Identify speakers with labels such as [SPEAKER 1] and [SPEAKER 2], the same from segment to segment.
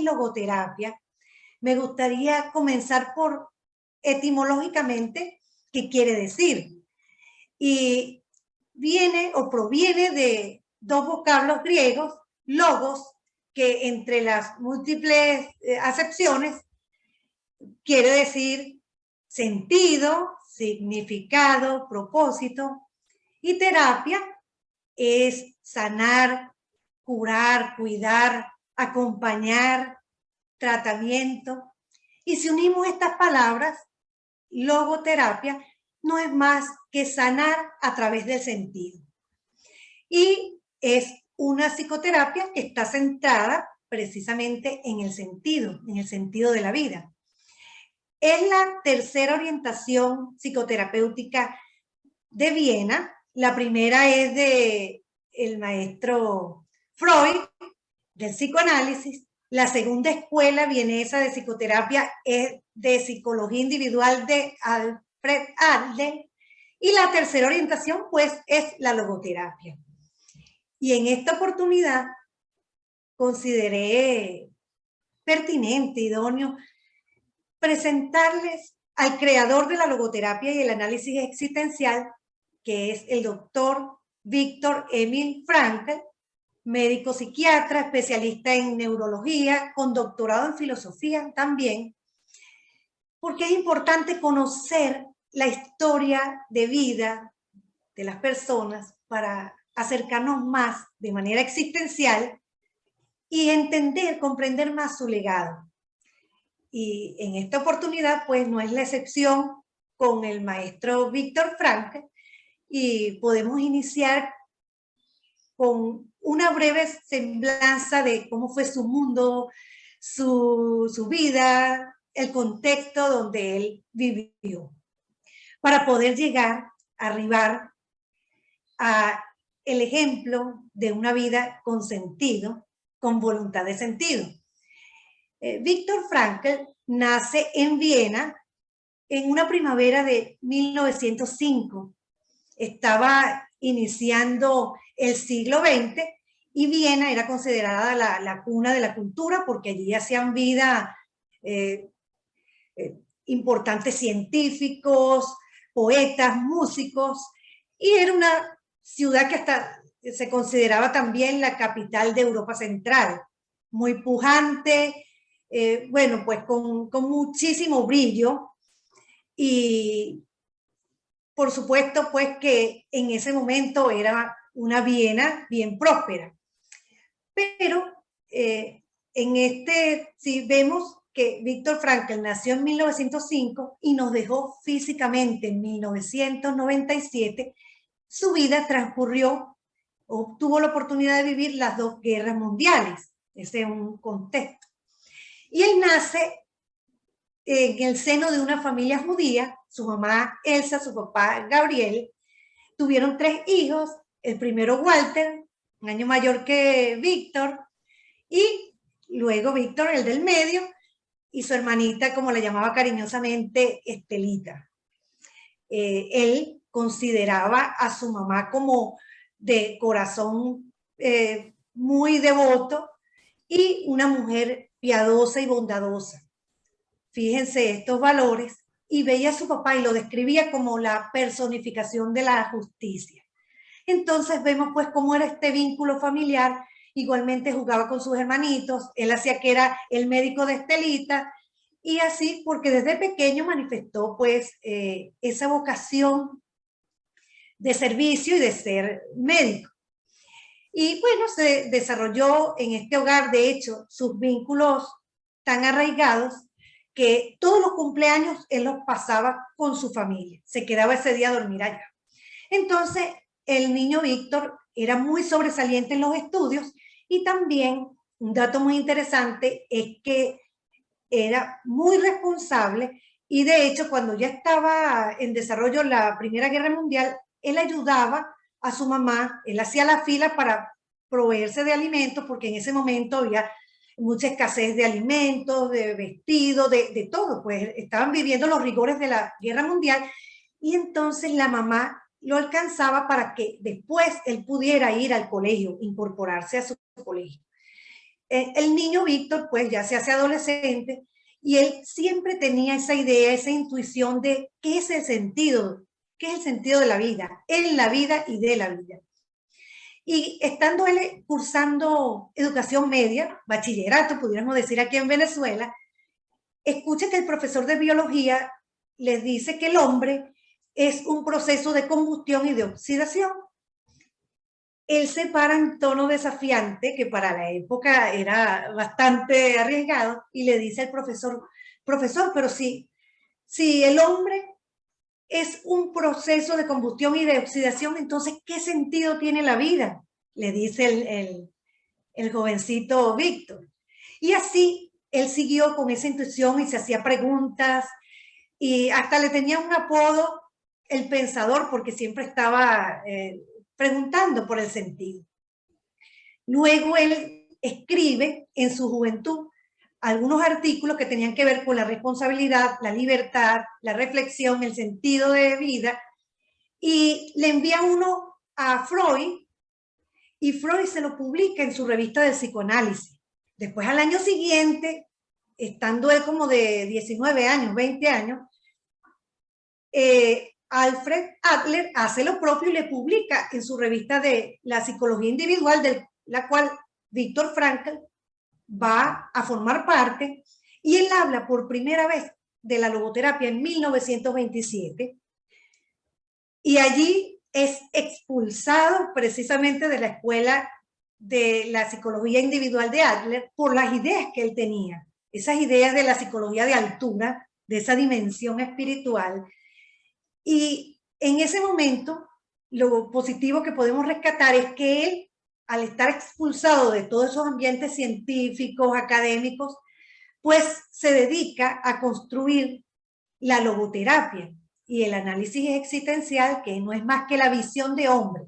[SPEAKER 1] logoterapia, me gustaría comenzar por etimológicamente qué quiere decir. Y viene o proviene de dos vocablos griegos, logos, que entre las múltiples acepciones quiere decir sentido, significado, propósito, y terapia es sanar, curar, cuidar, acompañar, tratamiento. Y si unimos estas palabras, logoterapia no es más que sanar a través del sentido. Y es una psicoterapia que está centrada precisamente en el sentido de la vida. Es la tercera orientación psicoterapéutica de Viena. La primera es de el maestro Freud, del psicoanálisis. La segunda escuela vienesa de psicoterapia es de psicología individual de Alfred Adler. Y la tercera orientación, pues, es la logoterapia. Y en esta oportunidad consideré pertinente, idóneo, presentarles al creador de la logoterapia y el análisis existencial, que es el doctor Viktor Emil Frankl, médico psiquiatra, especialista en neurología, con doctorado en filosofía también, porque es importante conocer la historia de vida de las personas para acercarnos más de manera existencial y entender, comprender más su legado. Y en esta oportunidad, pues no es la excepción con el maestro Viktor Frankl, y podemos iniciar con una breve semblanza de cómo fue su mundo, su vida, el contexto donde él vivió, para poder llegar, arribar a el ejemplo de una vida con sentido, con voluntad de sentido. Viktor Frankl nace en Viena en una primavera de 1905. Estaba iniciando el siglo XX y Viena era considerada la cuna de la cultura porque allí hacían vida importantes científicos, poetas, músicos, y era una ciudad que hasta se consideraba también la capital de Europa Central, muy pujante, bueno, pues con muchísimo brillo, y por supuesto, pues que en ese momento era una Viena bien próspera. Pero si vemos que Viktor Frankl nació en 1905 y nos dejó físicamente en 1997, su vida transcurrió, tuvo la oportunidad de vivir las dos guerras mundiales. Ese es un contexto. Y él nace en el seno de una familia judía, su mamá Elsa, su papá Gabriel. Tuvieron 3 hijos, el primero Walter, un año mayor que Víctor, y luego Víctor, el del medio, y su hermanita, como la llamaba cariñosamente, Estelita. Él consideraba a su mamá como de corazón muy devoto y una mujer piadosa y bondadosa. Fíjense estos valores, y veía a su papá y lo describía como la personificación de la justicia. Entonces vemos pues cómo era este vínculo familiar. Igualmente jugaba con sus hermanitos, él hacía que era el médico de Estelita, y así porque desde pequeño manifestó pues esa vocación de servicio y de ser médico. Y bueno, se desarrolló en este hogar, de hecho, sus vínculos tan arraigados que todos los cumpleaños él los pasaba con su familia, se quedaba ese día a dormir allá. Entonces, el niño Víctor era muy sobresaliente en los estudios, y también un dato muy interesante es que era muy responsable, y de hecho cuando ya estaba en desarrollo la Primera Guerra Mundial, él ayudaba a su mamá, él hacía la fila para proveerse de alimentos, porque en ese momento había mucha escasez de alimentos, de vestidos, de todo, pues estaban viviendo los rigores de la Guerra Mundial, y entonces la mamá lo alcanzaba para que después él pudiera ir al colegio, incorporarse a su colegio. el niño Víctor pues ya se hace adolescente y él siempre tenía esa idea, esa intuición de qué es el sentido de la vida, en la vida y de la vida. Y estando él cursando educación media, bachillerato, pudiéramos decir aquí en Venezuela, escucha que el profesor de biología les dice que el hombre es un proceso de combustión y de oxidación. Él se para en tono desafiante, que para la época era bastante arriesgado, y le dice al profesor, profesor, pero si el hombre es un proceso de combustión y de oxidación, entonces, ¿qué sentido tiene la vida? Le dice el jovencito Víctor. Y así él siguió con esa intuición y se hacía preguntas y hasta le tenía un apodo, el pensador, porque siempre estaba preguntando por el sentido. Luego él escribe en su juventud algunos artículos que tenían que ver con la responsabilidad, la libertad, la reflexión, el sentido de vida, y le envía uno a Freud, y Freud se lo publica en su revista del psicoanálisis. Después, al año siguiente, estando él como de 19 años, 20 años, Alfred Adler hace lo propio y le publica en su revista de la psicología individual, de la cual Viktor Frankl va a formar parte, y él habla por primera vez de la logoterapia en 1927, y allí es expulsado precisamente de la escuela de la psicología individual de Adler por las ideas que él tenía, esas ideas de la psicología de altura, de esa dimensión espiritual. Y en ese momento, lo positivo que podemos rescatar es que él, al estar expulsado de todos esos ambientes científicos, académicos, pues se dedica a construir la logoterapia y el análisis existencial, que no es más que la visión de hombre,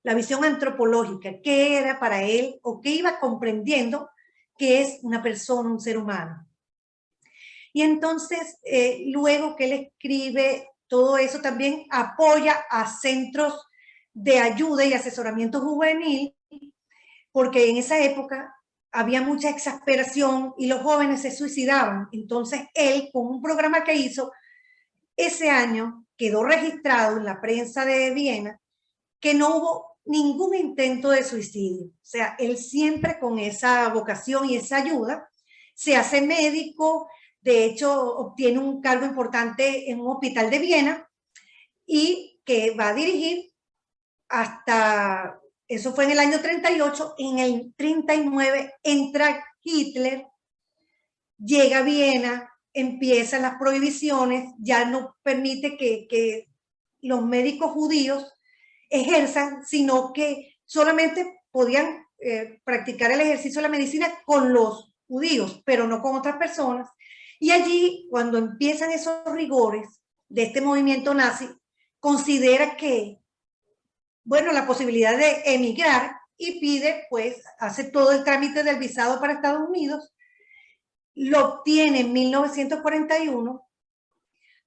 [SPEAKER 1] la visión antropológica, qué era para él o qué iba comprendiendo que es una persona, un ser humano. Y entonces, luego que él escribe todo eso, también apoya a centros de ayuda y asesoramiento juvenil, porque en esa época había mucha exasperación y los jóvenes se suicidaban. Entonces él, con un programa que hizo ese año, quedó registrado en la prensa de Viena que no hubo ningún intento de suicidio. O sea, él siempre con esa vocación y esa ayuda se hace médico, de hecho obtiene un cargo importante en un hospital de Viena y que va a dirigir hasta, eso fue en el año 38, en el 39 entra Hitler, llega a Viena, empiezan las prohibiciones, ya no permite que los médicos judíos ejerzan, sino que solamente podían practicar el ejercicio de la medicina con los judíos, pero no con otras personas. Y allí, cuando empiezan esos rigores de este movimiento nazi, considera que, bueno, la posibilidad de emigrar y pide, pues, hace todo el trámite del visado para Estados Unidos, lo obtiene en 1941,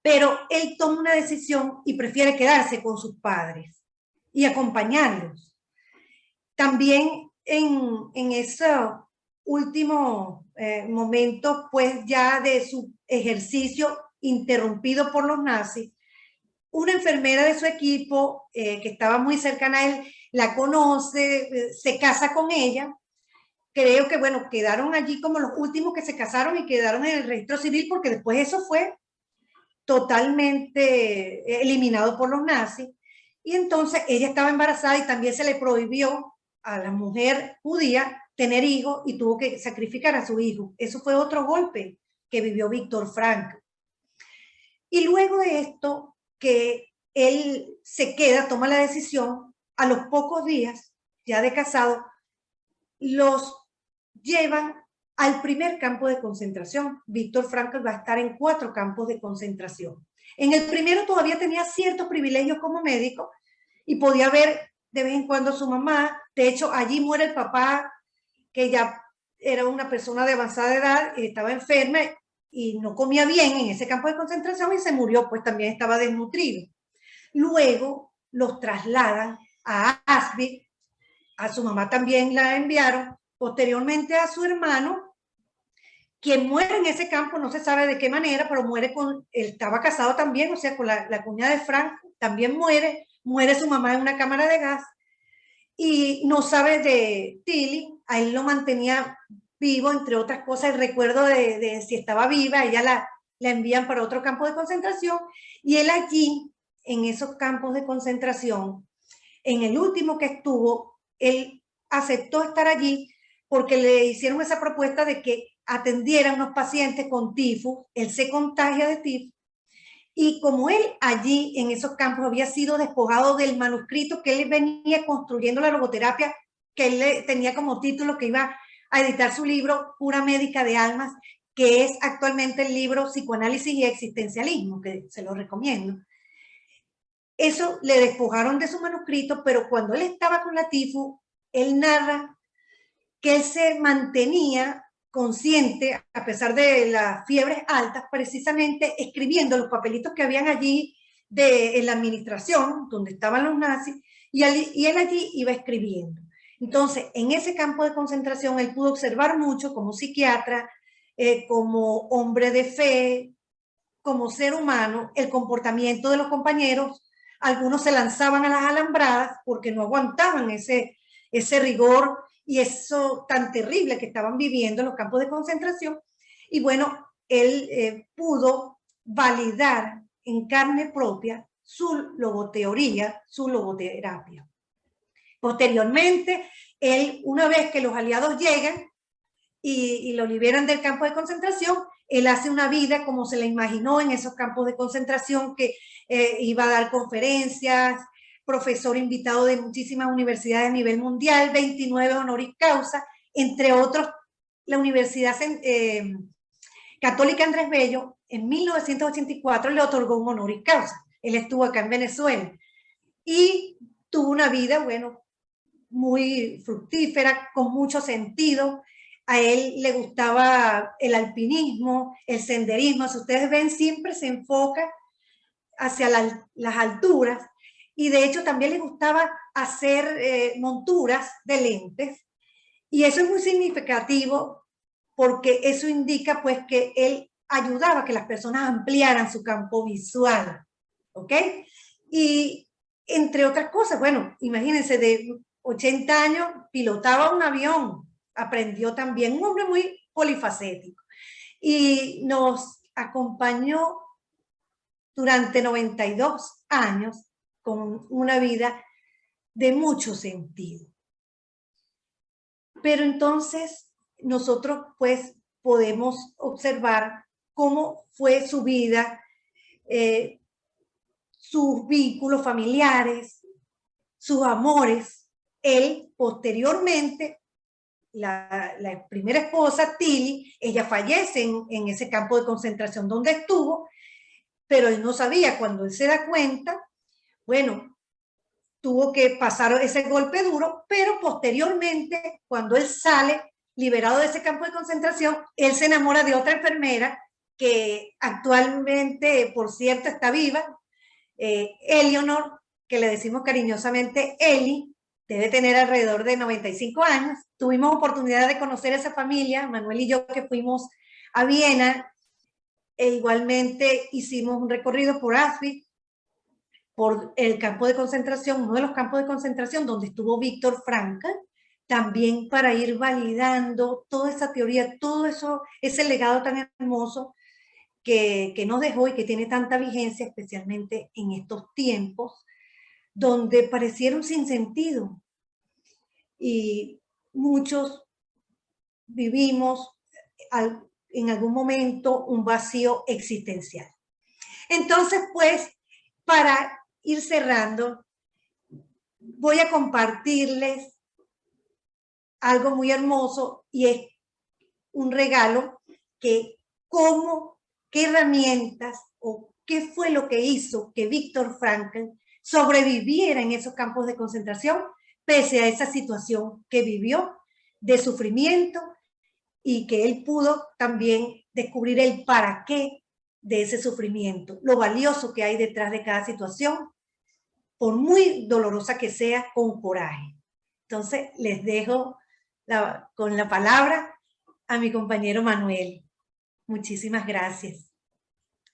[SPEAKER 1] pero él toma una decisión y prefiere quedarse con sus padres y acompañarlos. También en esos últimos momentos, pues ya de su ejercicio interrumpido por los nazis, una enfermera de su equipo que estaba muy cercana a él, la conoce, se casa con ella. Creo que, bueno, quedaron allí como los últimos que se casaron y quedaron en el registro civil, porque después eso fue totalmente eliminado por los nazis. Y entonces ella estaba embarazada y también se le prohibió a la mujer judía tener hijos y tuvo que sacrificar a su hijo. Eso fue otro golpe que vivió Víctor Frankl. Y luego de esto, que él se queda, toma la decisión, a los pocos días, ya de casado, los llevan al primer campo de concentración. Víctor Frankl va a estar en 4 campos de concentración. En el primero todavía tenía ciertos privilegios como médico y podía ver de vez en cuando a su mamá. De hecho, allí muere el papá, que ya era una persona de avanzada edad, estaba enferma y no comía bien en ese campo de concentración y se murió, pues también estaba desnutrido. Luego los trasladan a Auschwitz, a su mamá también la enviaron, posteriormente a su hermano, quien muere en ese campo, no se sabe de qué manera, pero muere él estaba casado también, o sea, con la cuñada de Frank, también muere su mamá en una cámara de gas, y no sabe de Tilly, a él lo mantenía vivo, entre otras cosas, el recuerdo de si estaba viva, ella la envían para otro campo de concentración, y él allí, en esos campos de concentración, en el último que estuvo, él aceptó estar allí porque le hicieron esa propuesta de que atendiera a unos pacientes con tifus, él se contagia de tifus, y como él allí en esos campos había sido despojado del manuscrito que él venía construyendo la logoterapia, que él tenía como título que iba a editar su libro Cura Médica de Almas, que es actualmente el libro Psicoanálisis y Existencialismo, que se lo recomiendo. Eso le despojaron de su manuscrito, pero cuando él estaba con la tifus, él narra que él se mantenía consciente, a pesar de las fiebres altas, precisamente escribiendo los papelitos que habían allí en la administración, donde estaban los nazis, y él allí iba escribiendo. Entonces, en ese campo de concentración, él pudo observar mucho como psiquiatra, como hombre de fe, como ser humano, el comportamiento de los compañeros. Algunos se lanzaban a las alambradas porque no aguantaban ese rigor y eso tan terrible que estaban viviendo en los campos de concentración. Y bueno, él pudo validar en carne propia su logoteoría, su logoterapia. Posteriormente, él, una vez que los aliados llegan y lo liberan del campo de concentración, él hace una vida como se la imaginó en esos campos de concentración, que iba a dar conferencias, profesor invitado de muchísimas universidades a nivel mundial, 29 honoris causa, entre otros la Universidad Católica Andrés Bello en 1984 le otorgó un honoris causa. Él estuvo acá en Venezuela y tuvo una vida, bueno, muy fructífera, con mucho sentido. A él le gustaba el alpinismo, el senderismo. Si ustedes ven, siempre se enfoca hacia las alturas, y de hecho también le gustaba hacer monturas de lentes, y eso es muy significativo porque eso indica pues que él ayudaba a que las personas ampliaran su campo visual, ¿ok? Y entre otras cosas, bueno, imagínense, de 80 años pilotaba un avión, aprendió también, un hombre muy polifacético, y nos acompañó durante 92 años con una vida de mucho sentido. Pero entonces nosotros pues podemos observar cómo fue su vida, sus vínculos familiares, sus amores. Él posteriormente, la primera esposa, Tilly, ella fallece en ese campo de concentración donde estuvo, pero él no sabía. Cuando él se da cuenta, bueno, tuvo que pasar ese golpe duro, pero posteriormente, cuando él sale liberado de ese campo de concentración, él se enamora de otra enfermera que actualmente, por cierto, está viva, Eleanor, que le decimos cariñosamente Eli, debe tener alrededor de 95 años. Tuvimos oportunidad de conocer a esa familia, Manuel y yo, que fuimos a Viena, e igualmente hicimos un recorrido por Auschwitz, por el campo de concentración, uno de los campos de concentración donde estuvo Víctor Frankl, también para ir validando toda esa teoría, todo eso, ese legado tan hermoso que nos dejó y que tiene tanta vigencia, especialmente en estos tiempos, donde parecieron sin sentido. Y muchos vivimos en algún momento un vacío existencial. Entonces, pues, para ir cerrando, voy a compartirles algo muy hermoso, y es un regalo que qué herramientas o qué fue lo que hizo que Víctor Frankl sobreviviera en esos campos de concentración pese a esa situación que vivió de sufrimiento, y que él pudo también descubrir el para qué de ese sufrimiento, lo valioso que hay detrás de cada situación, por muy dolorosa que sea, con coraje. Entonces les dejo con la palabra a mi compañero Manuel. Muchísimas gracias.